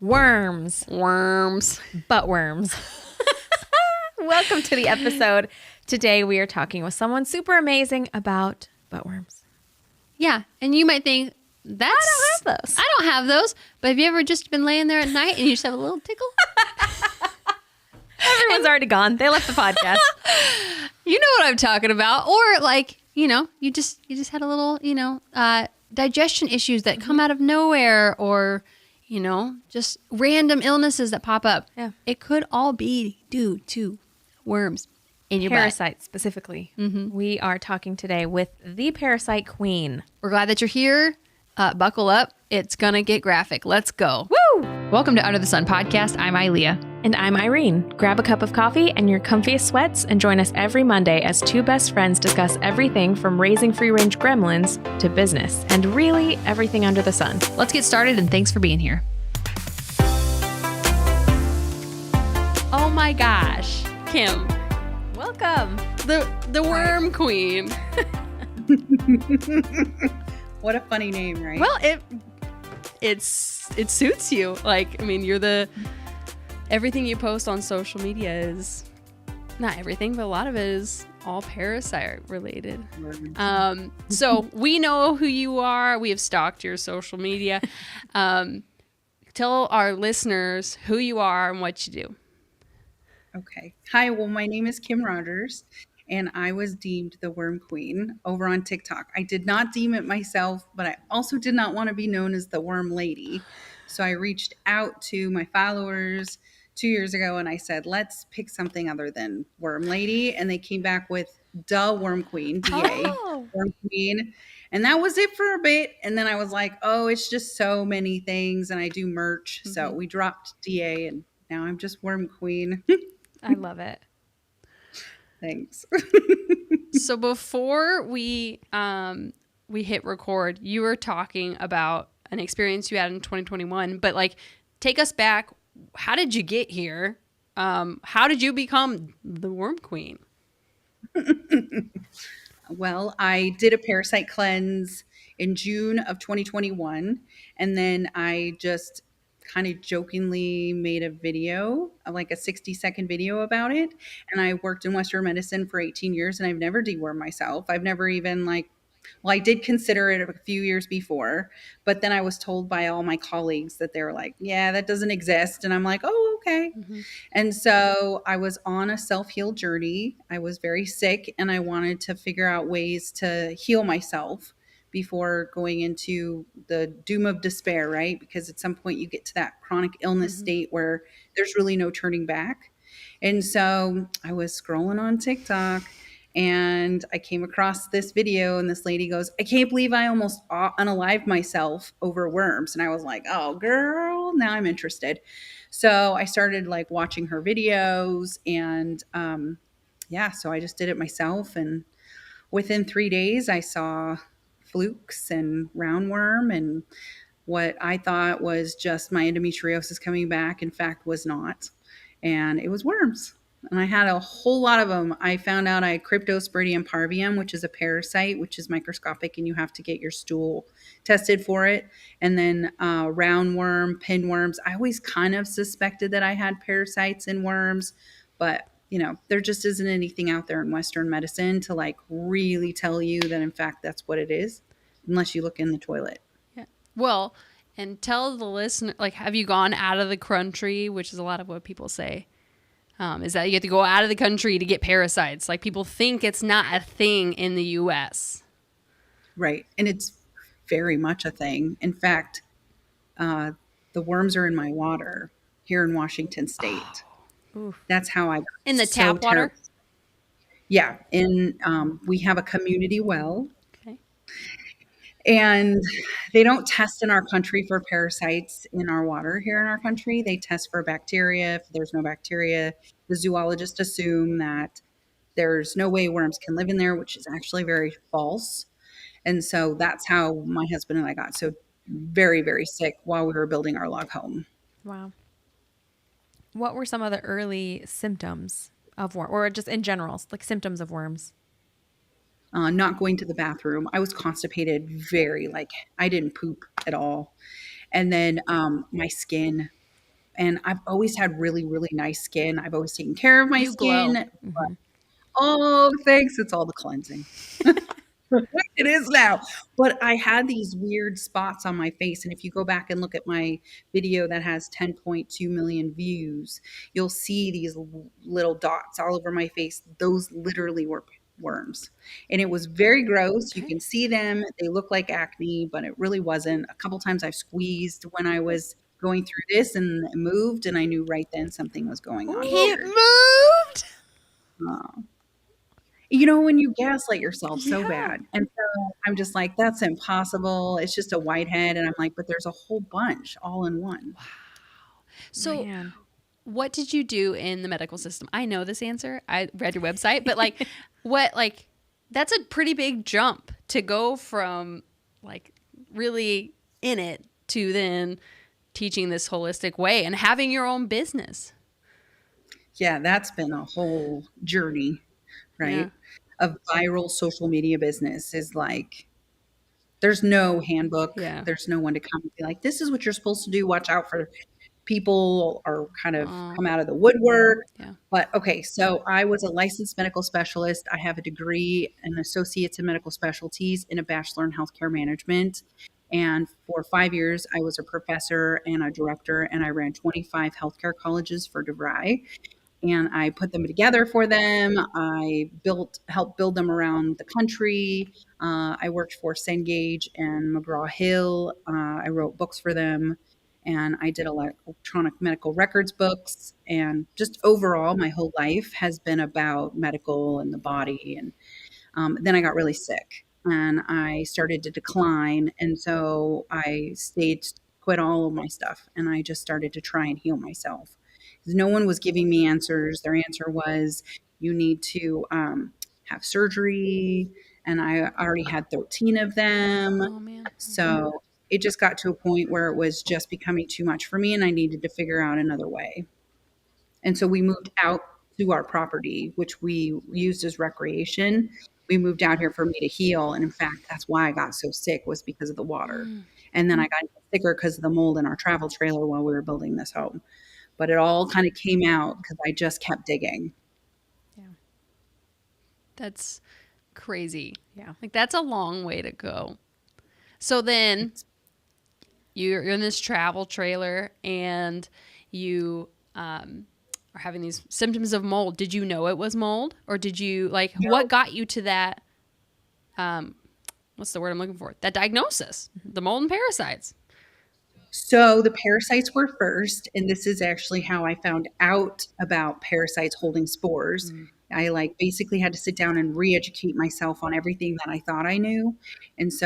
Worms. Butt worms. Welcome to the episode. Today we are talking with someone super amazing about butt worms. Yeah, and you might think, I don't have those. I don't have those. But have you ever just been laying there at night and you just have a little tickle? Everyone's already gone. They left the podcast. You know what I'm talking about. Or like, you just had a little, digestion issues that come out of nowhere, or, just random illnesses that pop up. Yeah. It could all be due to worms in your Parasites specifically. Mm-hmm. We are talking today with the parasite queen. We're glad that you're here. Buckle up. It's going to get graphic. Let's go. Woo! Welcome to Under the Sun Podcast. I'm Ilea. And I'm Irene. Grab a cup of coffee and your comfiest sweats and join us every Monday as two best friends discuss everything from raising free-range gremlins to business and really everything under the sun. Let's get started, and thanks for being here. Oh my gosh, Kim. Welcome. The worm queen. What a funny name, right? Well, it suits you. Like, I mean, you're everything you post on social media is not everything, but a lot of it is all parasite related. So we know who you are. We have stalked your social media. Tell our listeners who you are and what you do. Okay. Hi, well, my name is Kim Rogers, and I was deemed the worm queen over on TikTok. I did not deem it myself, but I also did not want to be known as the worm lady. So I reached out to my followers 2 years ago and I said, let's pick something other than worm lady. And they came back with the worm queen, DA, worm queen. And that was it for a bit. And then I was like, oh, it's just so many things. And I do merch. Mm-hmm. So we dropped DA and now I'm just worm queen. I love it. Thanks. So before we hit record, you were talking about an experience you had in 2021, but like, take us back. How did you get here? How did you become the worm queen? Well, I did a parasite cleanse in June of 2021, and then I just kind of jokingly made a video, like a 60-second video about it. And I worked in Western medicine for 18 years and I've never dewormed myself. I've never even I did consider it a few years before, but then I was told by all my colleagues that they were like, yeah, that doesn't exist. And I'm like, oh, okay. Mm-hmm. And so I was on a self-heal journey. I was very sick and I wanted to figure out ways to heal myself before going into the doom of despair, right? Because at some point you get to that chronic illness state where there's really no turning back. And so I was scrolling on TikTok and I came across this video and this lady goes, I can't believe I almost unalived myself over worms. And I was like, oh, girl, now I'm interested. So I started watching her videos and so I just did it myself. And within 3 days, I saw flukes and roundworm, and what I thought was just my endometriosis coming back, in fact, was not. And it was worms. And I had a whole lot of them. I found out I had Cryptosporidium parvium, which is a parasite, which is microscopic, and you have to get your stool tested for it. And then roundworm, pinworms. I always kind of suspected that I had parasites in worms, but there just isn't anything out there in Western medicine to really tell you that, in fact, that's what it is, unless you look in the toilet. Yeah. Well, and tell the listener, have you gone out of the country, which is a lot of what people say, is that you have to go out of the country to get parasites. People think it's not a thing in the U.S. Right. And it's very much a thing. In fact, the worms are in my water here in Washington State. Oh. That's how I got in the tap water. Yeah, we have a community well. Okay. And they don't test in our country for parasites in our water here in our country. They test for bacteria. If there's no bacteria, the zoologists assume that there's no way worms can live in there, which is actually very false. And so that's how my husband and I got so very, very sick while we were building our log home. Wow. What were some of the early symptoms of worm, or just in general, symptoms of worms? Not going to the bathroom. I was constipated I didn't poop at all. And then my skin And I've always had really, really nice skin. I've always taken care of my You glow. skin. Oh, thanks. It's all the cleansing. It is now. But I had these weird spots on my face. And if you go back and look at my video that has 10.2 million views, you'll see these little dots all over my face. Those literally were worms. And it was very gross. You Okay. can see them. They look like acne, but it really wasn't. A couple times I've squeezed when I was going through this and it moved, and I knew right then something was going on It weird. moved. Uh, you know, when you gaslight yourself so Yeah. bad. And so I'm just like, that's impossible. It's just a whitehead. And I'm like, but there's a whole bunch all in one. So, Man. what did you do in the medical system? I know this answer. I read your website, but like, what, like, that's a pretty big jump to go from like really in it to then teaching this holistic way and having your own business. Yeah, that's been a whole journey, Yeah. right? Of viral social media business is like, there's no handbook. Yeah. There's no one to come and be like, this is what you're supposed to do. Watch out for people are kind of Oh, come out of the woodwork. yeah. But okay, so I was a licensed medical specialist. I have a degree, an associate's in medical specialties, and a bachelor in healthcare management. And for 5 years, I was a professor and a director, and I ran 25 healthcare colleges for DeVry, and I put them together for them. I helped build them around the country. I worked for Cengage and McGraw Hill. I wrote books for them, and I did electronic medical records books. And just overall, my whole life has been about medical and the body. And then I got really sick and I started to decline. And so I quit all of my stuff, and I just started to try and heal myself. 'Cause no one was giving me answers. Their answer was, you need to have surgery. And I already had 13 of them. Oh man. So it just got to a point where it was just becoming too much for me, and I needed to figure out another way. And so we moved out to our property, which we used as recreation. We moved out here for me to heal. And in fact, that's why I got so sick, was because of the water. And then I got sicker because of the mold in our travel trailer while we were building this home. But it all kind of came out because I just kept digging. That's crazy. Yeah. Like, that's a long way to go. So then you're in this travel trailer and you are having these symptoms of mold. Did you know it was mold, or did you like No. what got you to that? What's the word I'm looking for? That diagnosis, the mold and parasites. So the parasites were first, and this is actually how I found out about parasites holding spores. I basically had to sit down and re-educate myself on everything that I thought I knew. And so